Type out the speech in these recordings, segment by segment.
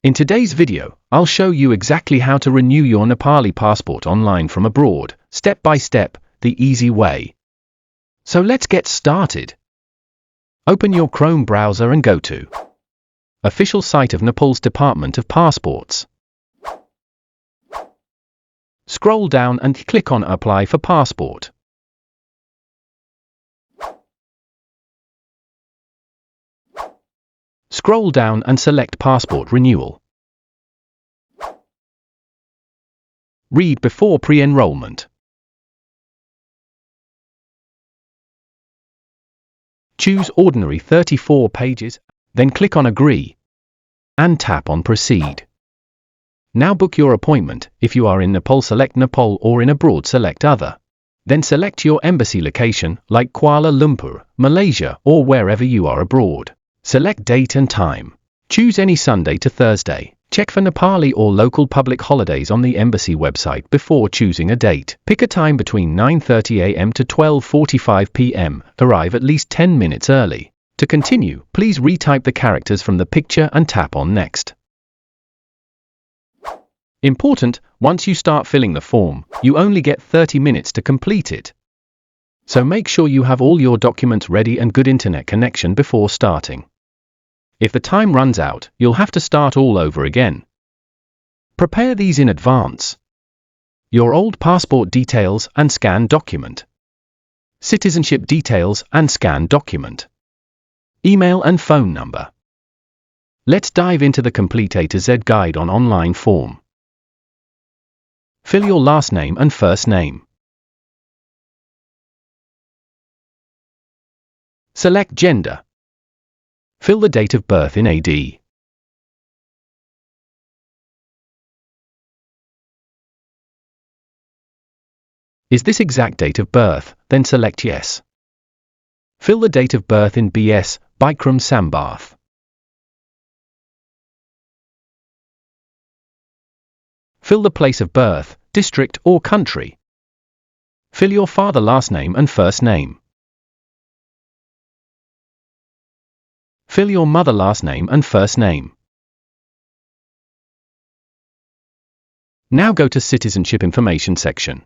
In today's video, I'll show you exactly how to renew your Nepali passport online from abroad, step by step, the easy way. So let's get started. Open your Chrome browser and go to official site of Nepal's Department of Passports. Scroll down and click on Apply for Passport. Scroll down and select Passport Renewal. Read before pre-enrollment. Choose Ordinary 34 pages, then click on Agree and tap on Proceed. Now book your appointment. If you are in Nepal, select Nepal, or in abroad, select Other. Then select your embassy location, like Kuala Lumpur, Malaysia, or wherever you are abroad. Select date and time. Choose any Sunday to Thursday. Check for Nepali or local public holidays on the embassy website before choosing a date. Pick a time between 9:30 a.m. to 12:45 p.m. Arrive at least 10 minutes early. To continue, please retype the characters from the picture and tap on Next. Important, once you start filling the form, you only get 30 minutes to complete it. So make sure you have all your documents ready and good internet connection before starting. If the time runs out, you'll have to start all over again. Prepare these in advance. Your old passport details and scan document. Citizenship details and scan document. Email and phone number. Let's dive into the complete A to Z guide on online form. Fill your last name and first name. Select gender. Fill the date of birth in AD. Is this exact date of birth? Then select Yes. Fill the date of birth in BS, Bikram Sambath. Fill the place of birth, district or country. Fill your father's last name and first name. Fill your mother's last name and first name. Now go to Citizenship Information section.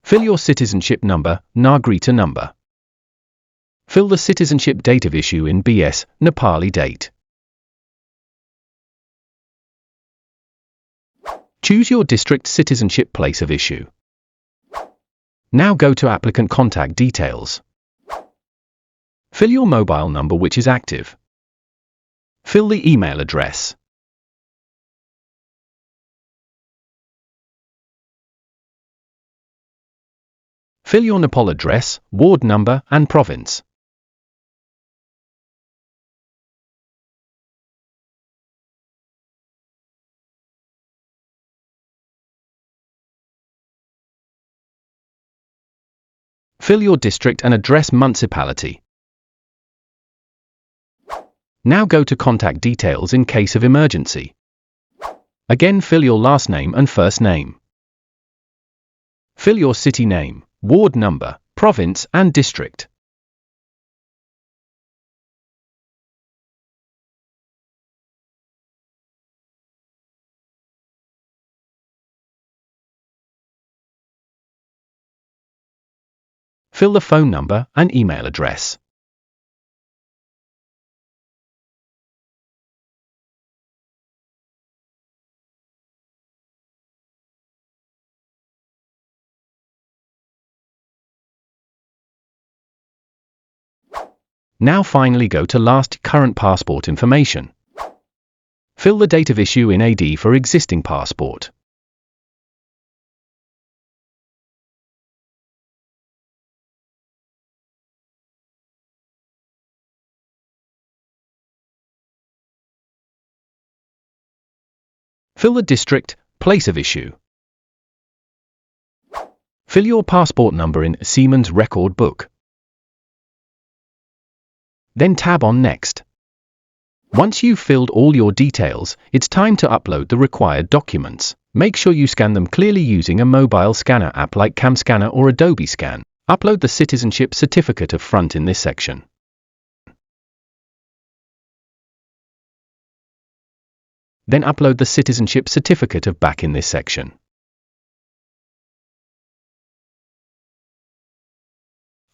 Fill your citizenship number, Nagrita number. Fill the citizenship date of issue in BS, Nepali date. Choose your district citizenship place of issue. Now go to Applicant Contact Details. Fill your mobile number which is active. Fill the email address. Fill your Nepal address, ward number and province. Fill your district and address municipality. Now go to Contact Details in case of emergency. Again, fill your last name and first name. Fill your city name, ward number, province and district. Fill the phone number and email address. Now finally go to Last Current Passport Information. Fill the date of issue in AD for existing passport. Fill the district, place of issue. Fill your passport number in Seaman's Record Book. Then tab on Next. Once you've filled all your details, it's time to upload the required documents. Make sure you scan them clearly using a mobile scanner app like CamScanner or Adobe Scan. Upload the citizenship certificate of front in this section. Then upload the citizenship certificate back in this section.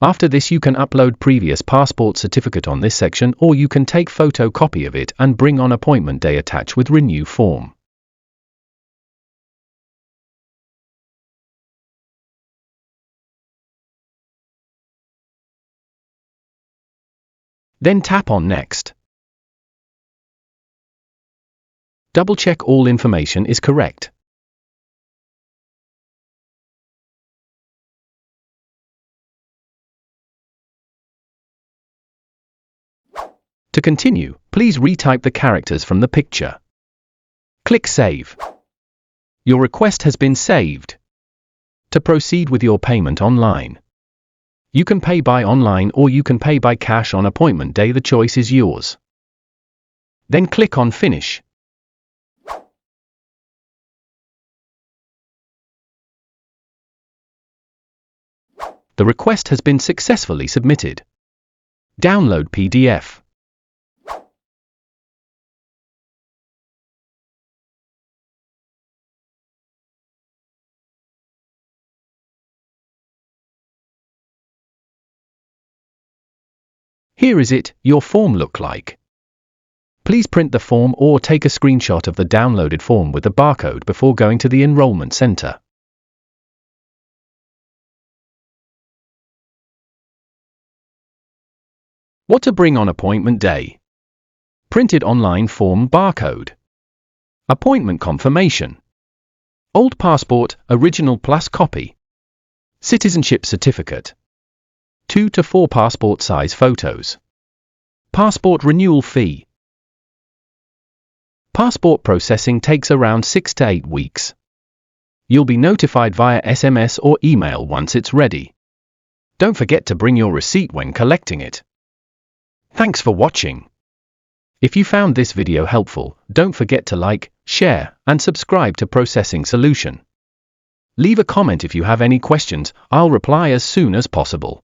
After this, you can upload previous passport certificate on this section, or you can take photocopy of it and bring on appointment day attached with Renew form. Then tap on Next. Double check all information is correct. To continue, please retype the characters from the picture. Click Save. Your request has been saved. To proceed with your payment online, you can pay by online or you can pay by cash on appointment day. The choice is yours. Then click on Finish. The request has been successfully submitted. Download PDF. Here is it, your form look like. Please print the form or take a screenshot of the downloaded form with the barcode before going to the enrollment center. What to bring on appointment day? Printed online form barcode. Appointment confirmation. Old passport, original plus copy. Citizenship certificate. 2 to 4 passport size photos. Passport renewal fee. Passport processing takes around 6 to 8 weeks. You'll be notified via SMS or email once it's ready. Don't forget to bring your receipt when collecting it. Thanks for watching. If you found this video helpful, don't forget to like, share, and subscribe to Processing Solution. Leave a comment if you have any questions. I'll reply as soon as possible.